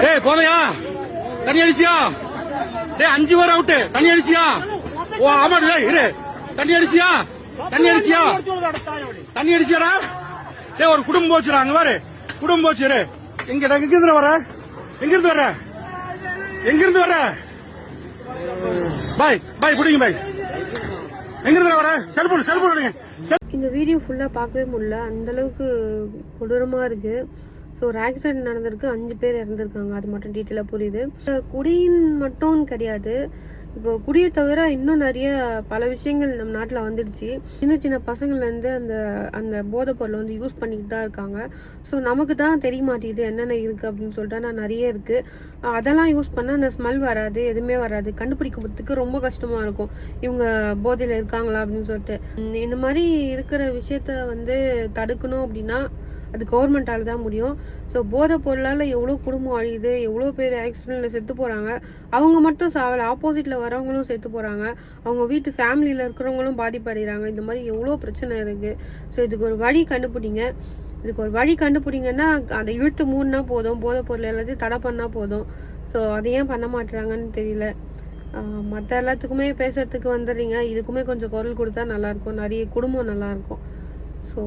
ஏய் போதையா தண்ணி அடிச்சியா? டேய் 5 பேர் அவுட். தண்ணி அடிச்சியா? ஓ ஆமா டேய் இரு. தண்ணி அடிச்சியா? தண்ணி அடிச்சியா? தண்ணி அடிச்சியாடா? டேய் ஒரு குடும்பம் போச்சுடா அங்க பாரு. குடும்பம் போச்சு இரு. எங்க இருந்து வர? எங்க இருந்து வர? எங்க இருந்து வர? பாய் பாய் புடிங்க பாய். எங்க இருந்து வர? செல்போன் எடுங்க. இந்த வீடியோ ஃபுல்லா பார்க்கவே முடியல, அந்த அளவுக்கு கொடூரமா இருக்கு. ஸோ ஒரு ஆக்சிடென்ட் நடந்திருக்கு, 5 பேர் இறந்துருக்காங்க. அது மட்டும் டீட்டெயிலாக புரியுது. குடியின் மட்டும் கிடையாது, இப்போ குடியை தவிர இன்னும் நிறைய பல விஷயங்கள் நம்ம நாட்டில் வந்துடுச்சு. சின்ன சின்ன பசங்கள்லேருந்து அந்த அந்த போதைப் பொருளை வந்து யூஸ் பண்ணிக்கிட்டு தான் இருக்காங்க. ஸோ நமக்கு தான் தெரிய மாட்டேங்குது என்னென்ன இருக்குது அப்படின்னு சொல்லிட்டு. ஆனால் நிறைய இருக்குது. அதெல்லாம் யூஸ் பண்ணால் அந்த ஸ்மெல் வராது, எதுவுமே வராது. கண்டுபிடிக்கிறதுக்கு ரொம்ப கஷ்டமாக இருக்கும் இவங்க போதையில் இருக்காங்களா அப்படின்னு சொல்லிட்டு. இந்த மாதிரி இருக்கிற விஷயத்த வந்து தடுக்கணும் அப்படின்னா அது கவர்மெண்டால தான் முடியும். ஸோ போதை பொருளால் எவ்வளோ குடும்பம் அழியுது, எவ்வளோ பேர் ஆக்சிடென்ட்ல செத்து போகிறாங்க. அவங்க மட்டும் சாவல, ஆப்போசிட்ல வரவங்களும் செத்து போகிறாங்க. அவங்க வீட்டு ஃபேமிலியில் இருக்கிறவங்களும் பாதிப்படைகிறாங்க. இந்த மாதிரி எவ்வளோ பிரச்சனை இருக்குது. ஸோ இதுக்கு ஒரு வழி கண்டுபிடிங்க. இதுக்கு ஒரு வழி கண்டுபிடிங்கன்னா அதை இழுத்து மூணுனா போதும், போதை பொருள் எல்லாத்தையும் தடை பண்ணால் போதும். ஸோ அதை ஏன் பண்ண மாட்டுறாங்கன்னு தெரியல. மற்ற எல்லாத்துக்குமே பேசுறதுக்கு வந்துடுறீங்க, இதுக்குமே கொஞ்சம் குரல் கொடுத்தா நல்லாயிருக்கும், நிறைய குடும்பம் நல்லாயிருக்கும். ஸோ